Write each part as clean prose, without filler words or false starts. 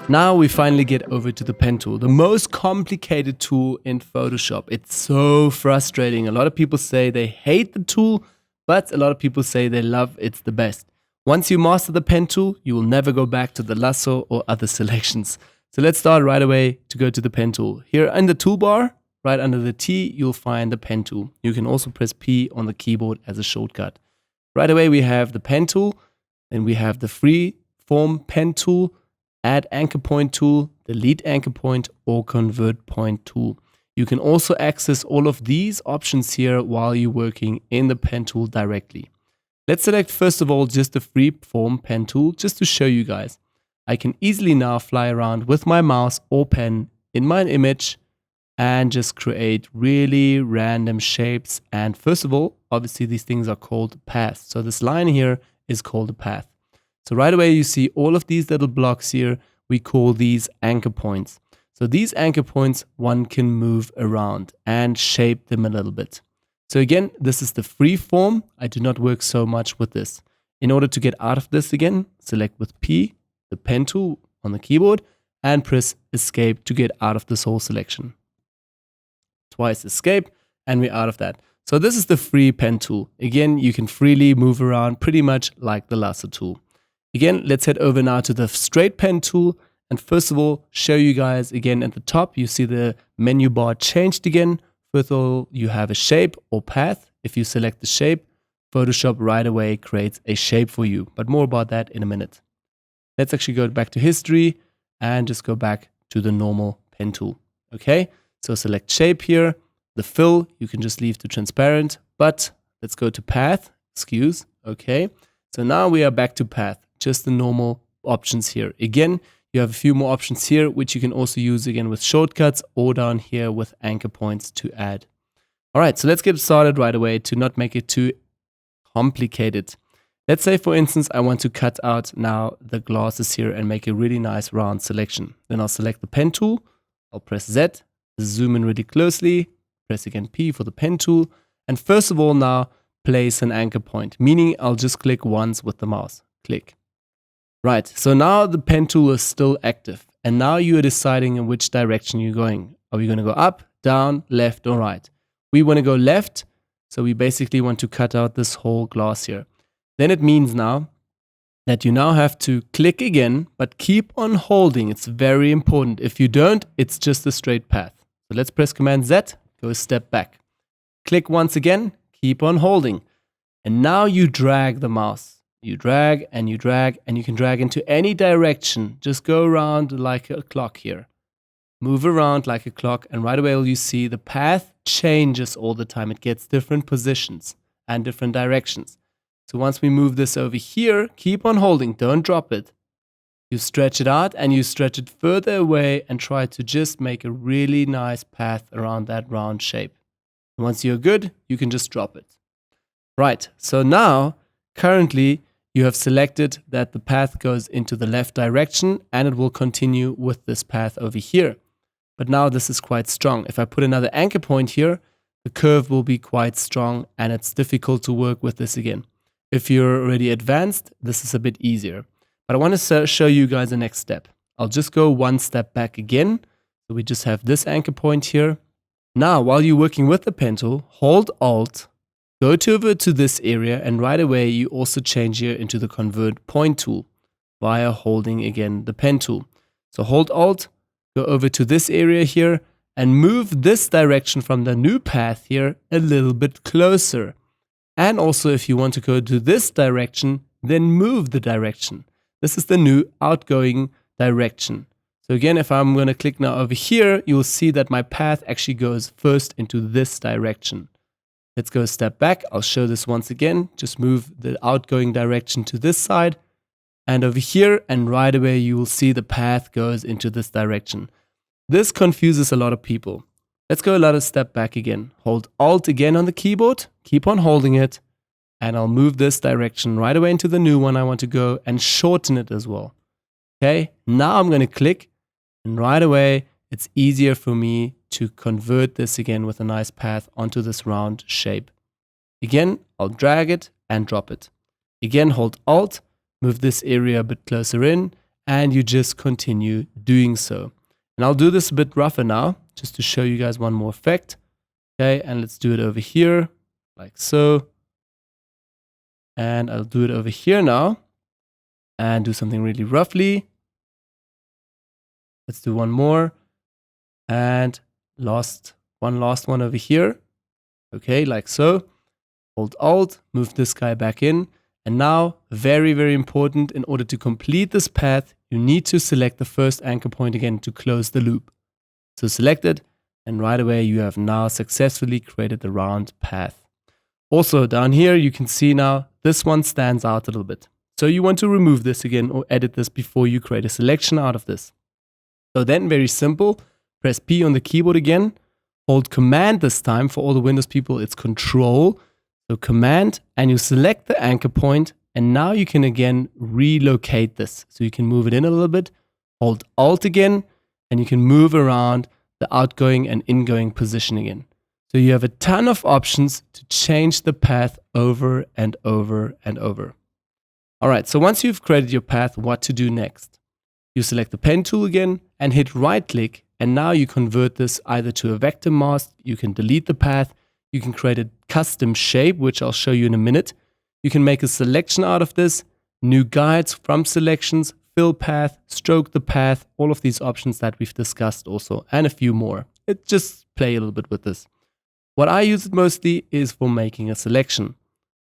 Now we finally get over to the pen tool, the most complicated tool in Photoshop. It's so frustrating. A lot of people say they hate the tool, but a lot of people say they love it's the best. Once you master the pen tool, you will never go back to the lasso or other selections. So let's start right away to go to the pen tool. Here in the toolbar, right under the T, you'll find the pen tool. You can also press P on the keyboard as a shortcut. Right away we have the pen tool, then we have the free form pen tool, add anchor point tool, delete anchor point, or convert point tool. You can also access all of these options here while you're working in the pen tool directly. Let's select first of all just the free form pen tool just to show you guys. I can easily now fly around with my mouse or pen in my image and just create really random shapes. And first of all, obviously these things are called paths. So this line here is called a path. So right away you see all of these little blocks here, we call these anchor points. So these anchor points one can move around and shape them a little bit. So again, this is the free form. I do not work so much with this. In order to get out of this again, select with P, the pen tool on the keyboard, and press escape to get out of this whole selection. Twice escape and we're out of that. So this is the free pen tool. Again, you can freely move around pretty much like the lasso tool. Again, let's head over now to the straight pen tool. And first of all, show you guys again at the top, you see the menu bar changed again. First of all, you have a shape or path. If you select the shape, Photoshop right away creates a shape for you. But more about that in a minute. Let's actually go back to history and just go back to the normal pen tool. Okay, so select shape here. The fill, you can just leave to transparent. But let's go to path, excuse. Okay, so now we are back to path. Just the normal options here. Again, you have a few more options here, which you can also use again with shortcuts or down here with anchor points to add. All right, so let's get started right away to not make it too complicated. Let's say, for instance, I want to cut out now the glasses here and make a really nice round selection. Then I'll select the pen tool. I'll press Z, zoom in really closely, press again P for the pen tool. And first of all now, place an anchor point, meaning I'll just click once with the mouse. Click. Right, so now the pen tool is still active. And now you are deciding in which direction you're going. Are we going to go up, down, left, or right? We want to go left, so we basically want to cut out this whole glass here. Then it means now that you now have to click again, but keep on holding. It's very important. If you don't, it's just a straight path. So let's press Command Z, go a step back. Click once again, keep on holding. And now you drag the mouse. You drag, and you can drag into any direction. Just go around like a clock here. Move around like a clock, and right away you see the path changes all the time. It gets different positions and different directions. So once we move this over here, keep on holding, don't drop it. You stretch it out and you stretch it further away and try to just make a really nice path around that round shape. And once you're good, you can just drop it. Right, so now, currently, you have selected that the path goes into the left direction and it will continue with this path over here. But now this is quite strong. If I put another anchor point here, the curve will be quite strong and it's difficult to work with this again. If you're already advanced, this is a bit easier. But I want to show you guys the next step. I'll just go one step back again. So we just have this anchor point here. Now, while you're working with the pen tool, hold Alt, go over to this area, and right away you also change here into the convert point tool via holding again the pen tool. So hold Alt, go over to this area here, and move this direction from the new path here a little bit closer. And also if you want to go to this direction, then move the direction. This is the new outgoing direction. So again, if I'm going to click now over here, you'll see that my path actually goes first into this direction. Let's go a step back. I'll show this once again. Just move the outgoing direction to this side and over here, and right away you will see the path goes into this direction. This confuses a lot of people. Let's go another step back again. Hold Alt again on the keyboard, keep on holding it, and I'll move this direction right away into the new one I want to go and shorten it as well. Okay, now I'm going to click, and right away it's easier for me to convert this again with a nice path onto this round shape. Again, I'll drag it and drop it. Again, hold Alt, move this area a bit closer in, and you just continue doing so. And I'll do this a bit rougher now, just to show you guys one more effect. Okay, and let's do it over here, like so. And I'll do it over here now, and do something really roughly. Let's do one more, and last one over here. Okay, like so. Hold Alt, move this guy back in. And now, very, very important, in order to complete this path, you need to select the first anchor point again to close the loop. So select it, and right away you have now successfully created the round path. Also down here, you can see now this one stands out a little bit. So you want to remove this again or edit this before you create a selection out of this. So then, very simple, press P on the keyboard again, hold Command this time. For all the Windows people, it's Control. So Command, and you select the anchor point, and now you can again relocate this. So you can move it in a little bit, hold Alt again, and you can move around the outgoing and ingoing position again. So you have a ton of options to change the path over and over and over. All right, so once you've created your path, what to do next? You select the pen tool again and hit right click, and now you convert this either to a vector mask. You can delete the path. You can create a custom shape, which I'll show you in a minute. You can make a selection out of this, new guides from selections, fill path, stroke the path, all of these options that we've discussed also, and a few more. Just play a little bit with this. What I use it mostly is for making a selection.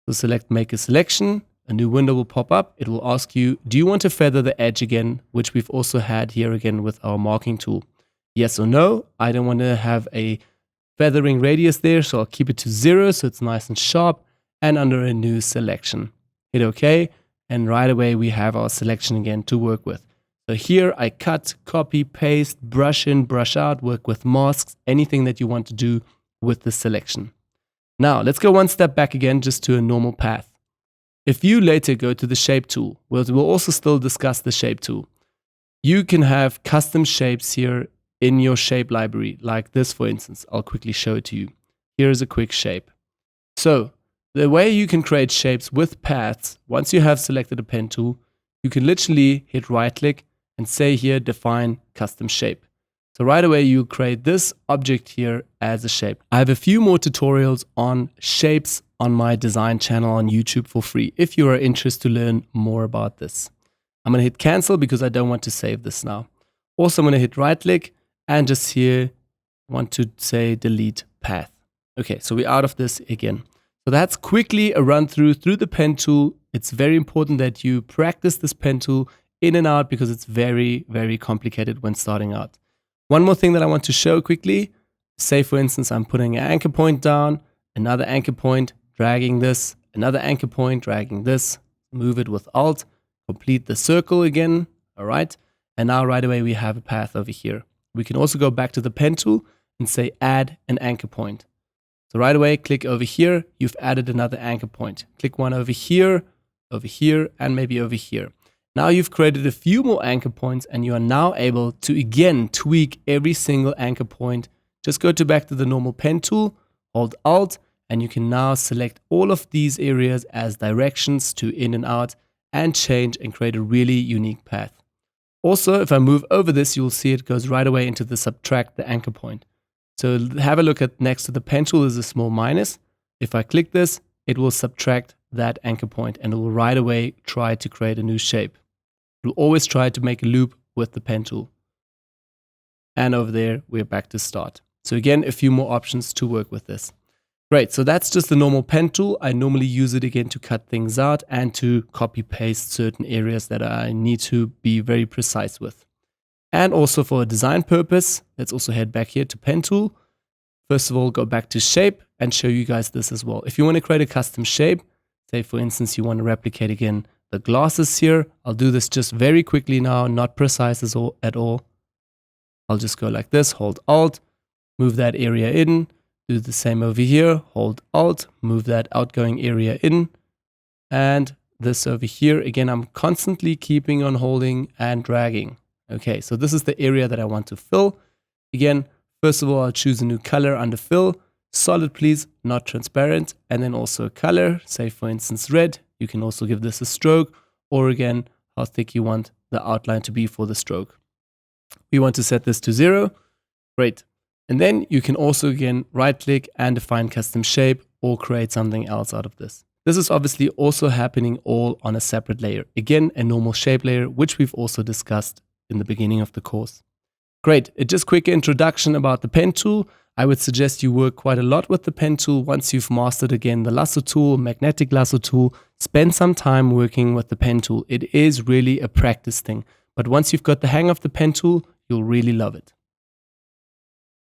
So select make a selection, a new window will pop up. It will ask you, do you want to feather the edge again, which we've also had here again with our marking tool. Yes or no, I don't want to have a feathering radius there, so I'll keep it to 0 so it's nice and sharp, and under a new selection. Hit OK, and right away we have our selection again to work with. So here I cut, copy, paste, brush in, brush out, work with masks, anything that you want to do with the selection. Now let's go one step back again just to a normal path. If you later go to the shape tool, we'll also still discuss the shape tool. You can have custom shapes here in your shape library, like this for instance. I'll quickly show it to you. Here is a quick shape. So the way you can create shapes with paths, once you have selected a pen tool, you can literally hit right click and say here define custom shape. So right away you create this object here as a shape. I have a few more tutorials on shapes on my design channel on YouTube for free if you are interested to learn more about this. I'm going to hit cancel because I don't want to save this now. Also I'm going to hit right click and just here want to say delete path. Okay, so we're out of this again. So that's quickly a run through the pen tool. It's very important that you practice this pen tool in and out because it's very, very complicated when starting out. One more thing that I want to show quickly. Say for instance, I'm putting an anchor point down, another anchor point, dragging this, another anchor point, dragging this, move it with Alt, complete the circle again. All right. And now right away we have a path over here. We can also go back to the pen tool and say add an anchor point. So right away, click over here. You've added another anchor point. Click one over here, and maybe over here. Now you've created a few more anchor points and you are now able to again tweak every single anchor point. Just go back to the normal pen tool, hold Alt, and you can now select all of these areas as directions to in and out and change and create a really unique path. Also, if I move over this, you'll see it goes right away into the subtract the anchor point. So have a look at next to the pen tool is a small minus. If I click this, it will subtract that anchor point and it will right away try to create a new shape. It will always try to make a loop with the pen tool. And over there, we're back to start. So again, a few more options to work with this. Great, so that's just the normal pen tool. I normally use it again to cut things out and to copy paste certain areas that I need to be very precise with. And also for a design purpose, let's also head back here to pen tool. First of all, go back to shape and show you guys this as well. If you want to create a custom shape, say for instance, you want to replicate again the glasses here. I'll do this just very quickly now, not precise at all. I'll just go like this, hold Alt, move that area in. Do the same over here, hold Alt, move that outgoing area in, and this over here. Again, I'm constantly keeping on holding and dragging. Okay, so this is the area that I want to fill. Again, first of all, I'll choose a new color under fill. Solid, please, not transparent. And then also a color, say for instance red. You can also give this a stroke, or again, how thick you want the outline to be for the stroke. We want to set this to 0. Great. And then you can also again right click and define custom shape or create something else out of this. This is obviously also happening all on a separate layer. Again, a normal shape layer, which we've also discussed in the beginning of the course. Great. Just quick introduction about the pen tool. I would suggest you work quite a lot with the pen tool once you've mastered again the lasso tool, magnetic lasso tool. Spend some time working with the pen tool. It is really a practice thing. But once you've got the hang of the pen tool, you'll really love it.